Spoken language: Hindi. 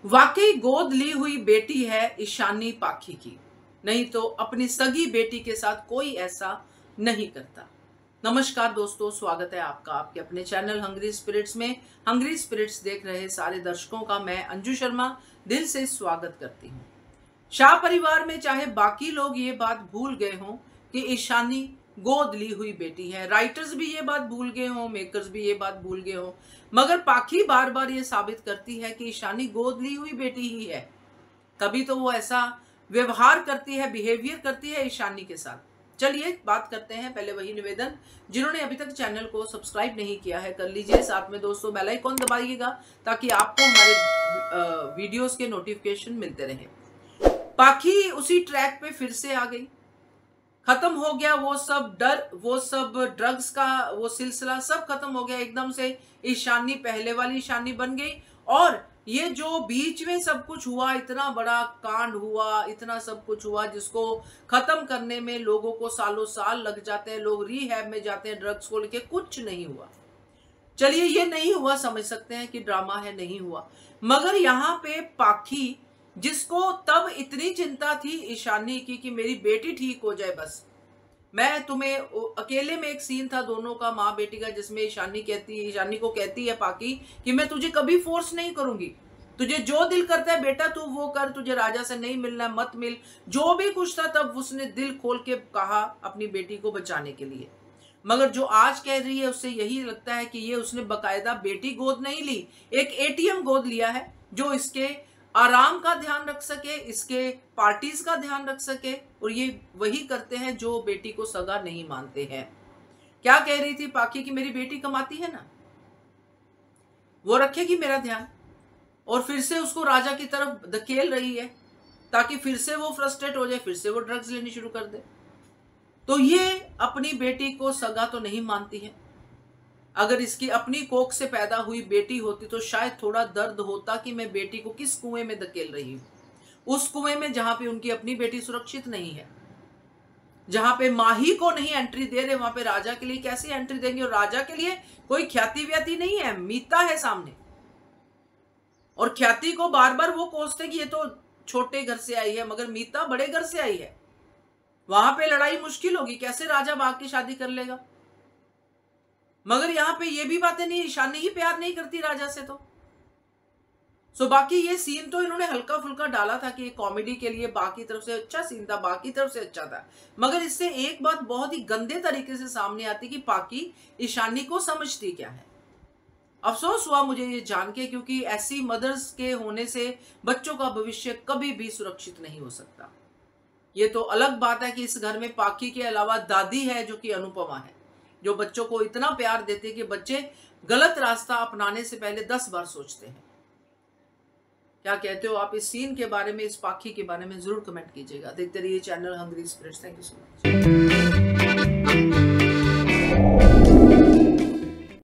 वाकई गोद ली हुई बेटी है ईशानी पाखी की, नहीं तो अपनी सगी बेटी के साथ कोई ऐसा नहीं करता। नमस्कार दोस्तों, स्वागत है आपका आपके अपने चैनल हंग्री स्पिरिट्स में। हंग्री स्पिरिट्स देख रहे सारे दर्शकों का मैं अंजू शर्मा दिल से स्वागत करती हूँ। शाह परिवार में चाहे बाकी लोग ये बात भूल गए हों कि ईशानी गोद ली हुई बेटी है, राइटर्स भी ये बात भूल गए हों, मेकर्स भी ये बात भूल गए हों, मगर पाखी बार बार ये साबित करती है कि ईशानी गोद ली हुई बेटी ही है। कभी तो वो ऐसा व्यवहार करती है, बिहेवियर करती है ईशानी के साथ। चलिए बात करते हैं। पहले वही निवेदन, जिन्होंने अभी तक चैनल को सब्सक्राइब नहीं किया है कर लीजिए, साथ में दोस्तों बेल आइकॉन दबाइएगा ताकि आपको हमारे वीडियोस के नोटिफिकेशन मिलते रहे। पाखी उसी ट्रैक पे फिर से आ गई। खत्म हो गया वो सब डर, वो सब ड्रग्स का वो सिलसिला सब खत्म हो गया। एकदम से ईशानी पहले वाली ईशानी बन गई। और ये जो बीच में सब कुछ हुआ, इतना बड़ा कांड हुआ, इतना सब कुछ हुआ जिसको खत्म करने में लोगों को सालों साल लग जाते हैं, लोग रिहैब में जाते हैं ड्रग्स को लेके, कुछ नहीं हुआ। चलिए ये नहीं हुआ, समझ सकते हैं कि ड्रामा है, नहीं हुआ। मगर यहाँ पे पाखी, जिसको तब इतनी चिंता थी ईशानी की कि मेरी बेटी ठीक हो जाए, बस मैं तुम्हें, अकेले में एक सीन था दोनों का, माँ बेटी का, जिसमें ईशानी को कहती है पाखी कि मैं तुझे कभी फोर्स नहीं करूंगी, तुझे जो दिल करता है बेटा तू वो कर, तुझे राजा से नहीं मिलना मत मिल, जो भी कुछ था तब उसने दिल खोल के कहा अपनी बेटी को बचाने के लिए। मगर जो आज कह रही है उससे यही लगता है कि ये उसने बकायदा बेटी गोद नहीं ली, एक एटीएम गोद लिया है जो इसके आराम का ध्यान रख सके, इसके पार्टीज का ध्यान रख सके। और ये वही करते हैं जो बेटी को सगा नहीं मानते हैं। क्या कह रही थी पाखी कि मेरी बेटी कमाती है ना, वो रखेगी मेरा ध्यान, और फिर से उसको राजा की तरफ धकेल रही है ताकि फिर से वो फ्रस्ट्रेट हो जाए, फिर से वो ड्रग्स लेनी शुरू कर दे। तो ये अपनी बेटी को सगा तो नहीं मानती है। अगर इसकी अपनी कोख से पैदा हुई बेटी होती तो शायद थोड़ा दर्द होता कि मैं बेटी को किस कुएं में धकेल रही हूं, उस कुएं में जहां पे उनकी अपनी बेटी सुरक्षित नहीं है, जहां पे माही को नहीं एंट्री दे रहे, वहां पे राजा के लिए कैसे एंट्री देंगे। और राजा के लिए कोई ख्याति व्याति नहीं है, मीता है सामने, और ख्याति को बार बार वो कोसते कि ये तो छोटे घर से आई है, मगर मीता बड़े घर से आई है, वहां पे लड़ाई मुश्किल होगी, कैसे राजा भाग की शादी कर लेगा। मगर यहाँ पे ये भी बातें नहीं, ईशानी ही प्यार नहीं करती राजा से तो बाकी ये सीन तो इन्होंने हल्का फुल्का डाला था कि कॉमेडी के लिए, बाकी तरफ से अच्छा सीन था, बाकी तरफ से अच्छा था। मगर इससे एक बात बहुत ही गंदे तरीके से सामने आती कि पाखी ईशानी को समझती क्या है। अफसोस हुआ मुझे ये जान के, क्योंकि ऐसी मदर्स के होने से बच्चों का भविष्य कभी भी सुरक्षित नहीं हो सकता। ये तो अलग बात है कि इस घर में पाखी के अलावा दादी है जो कि अनुपमा है, जो बच्चों को इतना प्यार देते हैं कि बच्चे गलत रास्ता अपनाने से पहले 10 बार सोचते हैं। क्या कहते हो आप इस सीन के बारे में, इस पाखी के बारे में जरूर कमेंट कीजिएगा। देखते रहिए channel hungry spirits. Thank you so much.